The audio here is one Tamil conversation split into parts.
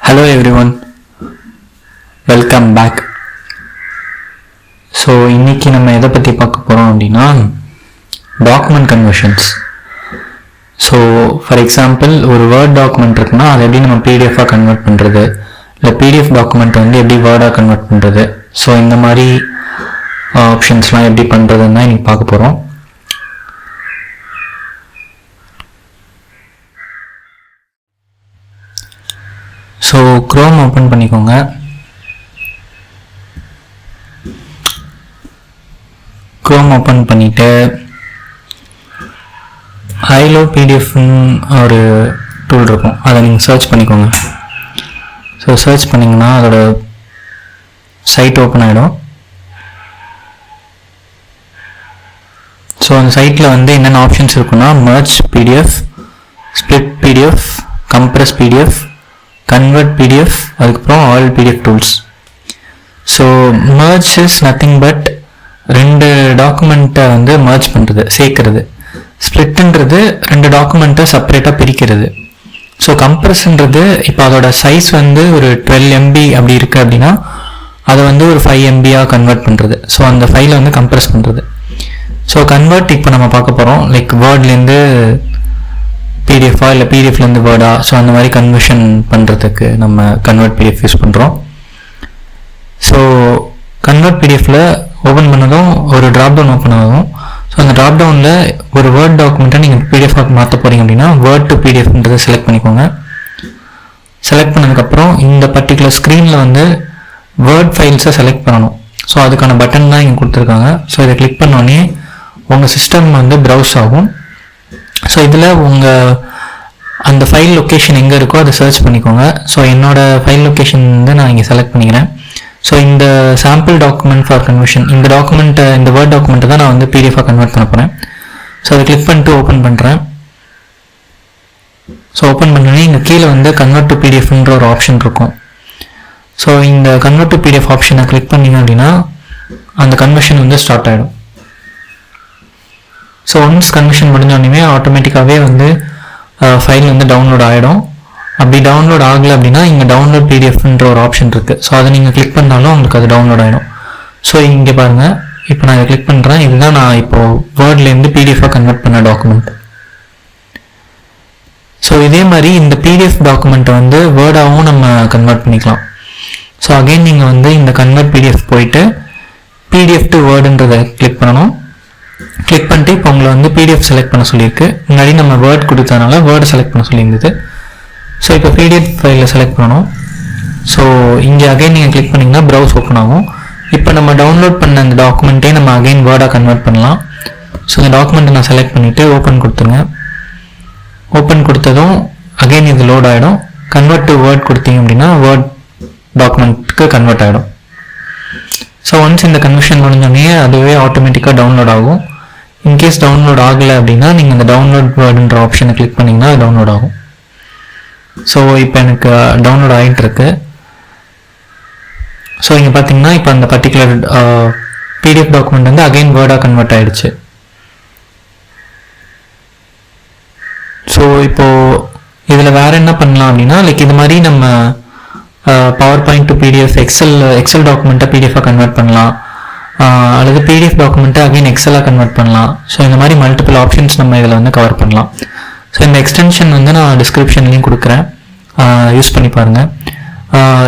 Hello everyone, welcome back. So இன்றைக்கி நம்ம எதை பற்றி பார்க்க போகிறோம் அப்படின்னா document conversions. So for example ஒரு வேர்ட் டாக்குமெண்ட் இருக்குன்னா அதை எப்படி நம்ம பிடிஎஃபாக கன்வெர்ட் பண்ணுறது, இல்லை பிடிஎஃப் டாக்குமெண்ட் வந்து எப்படி வேர்டாக கன்வெர்ட் பண்ணுறது, ஸோ இந்த மாதிரி ஆப்ஷன்ஸ்லாம் எப்படி பண்ணுறதுன்னு தான் இன்றைக்கி பார்க்க போகிறோம். ஸோ க்ரோம் ஓப்பன் பண்ணிக்கோங்க. க்ரோம் ஓப்பன் பண்ணிவிட்டு ஹைலோ பிடிஎஃப்னு ஒரு டூல் இருக்கும், அதை நீங்கள் சர்ச் பண்ணிக்கோங்க. ஸோ சர்ச் பண்ணிங்கன்னா அதோட சைட் ஓப்பன் ஆகிடும். ஸோ அந்த சைட்டில் வந்து என்னென்ன ஆப்ஷன்ஸ் இருக்குன்னா merge PDF, split PDF, compress PDF, convert PDF, அதுக்கப்புறம் all PDF tools. So merge is nothing but ரெண்டு டாக்குமெண்ட்டை வந்து மர்ஜ் பண்ணுறது, சேர்க்கறது. ஸ்ப்ளிட்ன்றது ரெண்டு டாக்குமெண்ட்டை செப்பரேட்டாக பிரிக்கிறது. ஸோ கம்ப்ரஸ்ன்றது இப்போ அதோட சைஸ் வந்து ஒரு 12 MB அப்படி இருக்குது அப்படின்னா அதை வந்து ஒரு 5 MBயாக கன்வெர்ட் பண்ணுறது. ஸோ அந்த ஃபைலை வந்து கம்ப்ரஸ் பண்ணுறது. ஸோ கன்வெர்ட் இப்போ நம்ம பார்க்க போகிறோம், லைக் வேர்ட்லேருந்து பிடிஎஃபா இல்லை பிடிஎஃப்லேருந்து வேர்டா, ஸோ அந்த மாதிரி கன்வர்ஷன் பண்ணுறதுக்கு நம்ம கன்வெர்ட் பிடிஎஃப் யூஸ் பண்ணுறோம். ஸோ கன்வெர்ட் பிடிஎஃபில் ஓப்பன் பண்ணதும் ஒரு ட்ராப்டவுன் ஓப்பன் ஆகும். ஸோ அந்த ட்ராப்டவுனில் ஒரு வேர்ட் டாக்குமெண்ட்டை நீங்கள் பிடிஎஃபாக மாற்ற போகிறீங்க அப்படின்னா வேர்ட் டு பிடிஎஃப்ன்றதை செலக்ட் பண்ணிக்கோங்க. செலக்ட் பண்ணதுக்கப்புறம் இந்த பர்டிகுலர் ஸ்க்ரீனில் வந்து வேர்ட் ஃபைல்ஸை செலக்ட் பண்ணணும். ஸோ அதுக்கான பட்டன் தான் இங்கே கொடுத்துருக்காங்க. ஸோ இதை கிளிக் பண்ணோடனே உங்கள் சிஸ்டம் வந்து ப்ரௌஸ் ஆகும். ஸோ இதில் உங்கள் அந்த ஃபைல் லொக்கேஷன் எங்கே இருக்கோ அதை சர்ச் பண்ணிக்கோங்க. ஸோ என்னோடய ஃபைல் லொக்கேஷன் வந்து நான் இங்கே செலக்ட் பண்ணிக்கிறேன். ஸோ இந்த சாம்பிள் டாக்குமெண்ட் ஃபார் கன்வர்ஷன், இந்த டாக்குமெண்ட்டை, இந்த வேர்ட் டாக்குமெண்ட்டை தான் நான் வந்து பிடிஎஃபாக கன்வெர்ட் பண்ண போகிறேன். ஸோ அதை கிளிக் பண்ணிட்டு ஓப்பன் பண்ணுறேன். ஸோ ஓப்பன் பண்ணோடனே இங்கே கீழே வந்து கன்வெர்ட் டு பிடிஎஃப்ன்ற ஒரு ஆப்ஷன் இருக்கும். ஸோ இந்த கன்வெர்ட் டு பிடிஎஃப் ஆப்ஷனை கிளிக் பண்ணிங்க அப்படின்னா அந்த கன்வர்ஷன் வந்து ஸ்டார்ட் ஆகிடும். ஸோ ஒன்ஸ் கன்வர்ஷன் முடிஞ்சோடனே ஆட்டோமேட்டிக்காகவே வந்து ஃபைல் வந்து டவுன்லோட் ஆகிடும். அப்படி டவுன்லோட் ஆகலை அப்படின்னா இங்கே டவுன்லோட் பிடிஎஃப்ன்ற ஒரு ஆப்ஷன் இருக்குது. ஸோ அதை நீங்கள் கிளிக் பண்ணாலும் உங்களுக்கு அது டவுன்லோட் ஆகிடும். ஸோ இங்கே பாருங்கள், இப்போ நான் இதை கிளிக் பண்ணுறேன். இதுதான் நான் இப்போது வேர்ட்லேருந்து பிடிஎஃபாக கன்வெர்ட் பண்ண டாக்குமெண்ட். ஸோ இதே மாதிரி இந்த பிடிஎஃப் டாக்குமெண்ட்டை வந்து வேர்டாகவும் நம்ம கன்வெர்ட் பண்ணிக்கலாம். ஸோ அகெயின் நீங்கள் வந்து இந்த கன்வெர்ட் பிடிஎஃப் போயிட்டு பிடிஎஃப் டு வேர்டுன்றதை கிளிக் பண்ணணும். கிளிக் பண்ணிட்டு இப்போ உங்களை வந்து பிடிஎஃப் செலக்ட் பண்ண சொல்லியிருக்கு. முன்னாடி நம்ம வேர்ட் கொடுத்ததுனால வேர்டு செலக்ட் பண்ண சொல்லியிருந்தது. ஸோ இப்போ பிடிஎஃப் ஃபைலில் செலக்ட் பண்ணணும். ஸோ இங்கே அகைன் நீங்கள் கிளிக் பண்ணிங்கன்னா ப்ரௌஸ் ஓப்பன் ஆகும். இப்போ நம்ம டவுன்லோட் பண்ண அந்த டாக்குமெண்ட்டே நம்ம அகைன் வேர்டாக கன்வெர்ட் பண்ணலாம். ஸோ இந்த டாக்குமெண்ட்டை நான் செலக்ட் பண்ணிவிட்டு ஓப்பன் கொடுத்துருங்க. ஓப்பன் கொடுத்ததும் அகைன் இது லோட் ஆகிடும். கன்வெர்ட் டு வேர்ட் கொடுத்தீங்க அப்படின்னா வேர்ட் டாக்குமெண்ட்டுக்கு கன்வெர்ட் ஆகிடும். ஸோ ஒன்ஸ் இந்த கன்வர்ஷன் முடிஞ்சோடனே அதுவே ஆட்டோமேட்டிக்காக டவுன்லோட் ஆகும். இன்கேஸ் டவுன்லோட் ஆகலை அப்படின்னா நீங்கள் இந்த டவுன்லோட் வேர்டுன்ற ஆப்ஷனை கிளிக் பண்ணிங்கன்னா அது டவுன்லோட் ஆகும். ஸோ இப்போ எனக்கு டவுன்லோட் ஆகிட்டுருக்கு. ஸோ இங்கே பார்த்தீங்கன்னா இப்போ அந்த பர்டிகுலர் பிடிஎஃப் டாக்குமெண்ட் வந்து அகைன் வேர்டாக கன்வெர்ட் ஆகிடுச்சு. ஸோ இப்போது இதில் வேறு என்ன பண்ணலாம் அப்படின்னா லைக் இது மாதிரி நம்ம PowerPoint to PDF, Excel டாக்குமெண்ட்டை பிடிஎஃபாக கன்வெர்ட் பண்ணலாம், அல்லது பிடிஎஃப் டாக்குமெண்ட்டை அகைன் எக்ஸலாக கன்வெர்ட் பண்ணலாம். ஸோ இந்த மாதிரி மல்டிபிள் ஆப்ஷன்ஸ் நம்ம இதில் வந்து கவர் பண்ணலாம். ஸோ இந்த எக்ஸ்டென்ஷன் வந்து நான் டிஸ்கிரிப்ஷன்லேயும் கொடுக்குறேன், யூஸ் பண்ணி பாருங்கள்.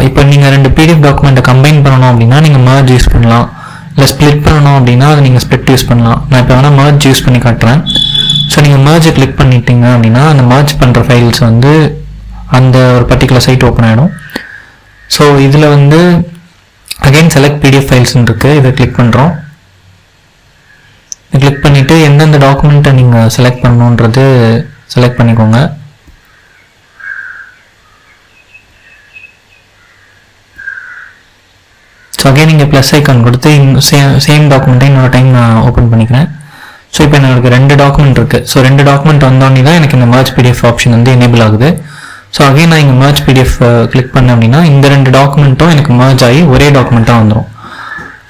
இப்போ நீங்கள் ரெண்டு பிடிஎஃப் டாக்குமெண்ட்டை கம்பைன் பண்ணணும் அப்படின்னா நீங்கள் மர்ஜ் யூஸ் பண்ணலாம், இல்லை ஸ்ப்ளிட் பண்ணணும் அப்படின்னா அது நீங்கள் ஸ்ப்ளிட் யூஸ் பண்ணலாம். நான் இப்போ வேணால் மர்ஜ் யூஸ் பண்ணி காட்டுறேன். ஸோ நீங்கள் மர்ஜை கிளிக் பண்ணிட்டீங்க அப்படின்னா அந்த மர்ஜ் பண்ணுற ஃபைல்ஸ் வந்து அந்த ஒரு பர்டிகுலர் சைட் ஓப்பன் ஆகிடும். ஸோ இதில் வந்து அகைன் செலக்ட் பிடிஎஃப் ஃபைல்ஸ்ன்னு இருக்குது, இதை கிளிக் பண்ணுறோம். கிளிக் பண்ணிவிட்டு எந்தெந்த டாக்குமெண்ட்டை நீங்கள் செலக்ட் பண்ணணுன்றது செலக்ட் பண்ணிக்கோங்க. ஸோ அகைன் நீங்கள் ப்ளஸ் ஐக்கான் கொடுத்து சேம் டாக்குமெண்ட்டை இன்னொரு டைம் நான் ஓப்பன் பண்ணிக்கிறேன். ஸோ இப்போ எனக்கு ரெண்டு டாக்குமெண்ட் இருக்குது. ஸோ ரெண்டு டாக்குமெண்ட் வந்தோடனே தான் எனக்கு இந்த மர்ஜ் பிடிஎஃப் ஆப்ஷன் வந்து எனேபிள் ஆகுது. ஸோ அகைன் நான் இங்கே மர்ஜ் பிடிஎஃப் கிளிக் பண்ணேன் அப்படின்னா இந்த ரெண்டு டாக்குமெண்ட்டும் எனக்கு மர்ஜ் ஆகி ஒரே டாக்குமெண்ட்டாக வந்துடும்.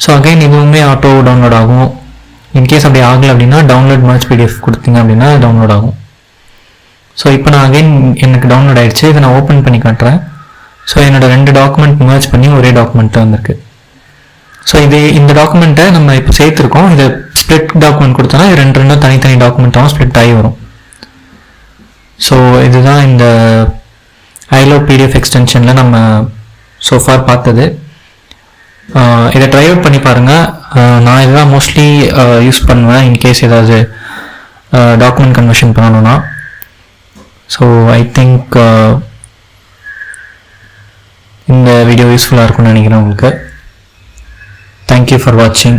ஸோ அகைன் இதுவுமே ஆட்டோ டவுன்லோட் ஆகும். இன்கேஸ் அப்படி ஆகலை அப்படின்னா டவுன்லோட் மர்ஜ் பிடிஎஃப் கொடுத்தீங்க அப்படின்னா டவுன்லோட் ஆகும். ஸோ இப்போ நான் அகைன் எனக்கு டவுன்லோட் ஆகிடுச்சு. இதை நான் ஓப்பன் பண்ணி காட்டுறேன். ஸோ என்னோடய 2 டாக்குமெண்ட் merge பண்ணி ஒரே டாக்குமெண்ட்டாக வந்திருக்கு. ஸோ இந்த டாக்குமெண்ட்டை நம்ம இப்போ சேர்த்துருக்கோம். இதை ஸ்ப்ளிட் டாக்குமெண்ட் கொடுத்தோன்னா இது 2 தனித்தனி டாக்குமெண்ட்டாகவும் ஸ்ப்ளிட் ஆகி வரும். ஸோ இதுதான் இந்த iLoad PDF எக்ஸ்டென்ஷனில் நம்ம சோஃபார் பார்த்தது. இதை ட்ரை அவுட் பண்ணி பாருங்கள். நான் இதுதான் மோஸ்ட்லி யூஸ் பண்ணுவேன் இன்கேஸ் ஏதாவது டாக்குமெண்ட் கன்வர்ஷன் பண்ணணும்னா. ஸோ ஐ திங்க் இந்த வீடியோ யூஸ்ஃபுல்லாக இருக்கும்னு நினைக்கிறேன் உங்களுக்கு. தேங்க்யூ ஃபார் வாட்சிங்.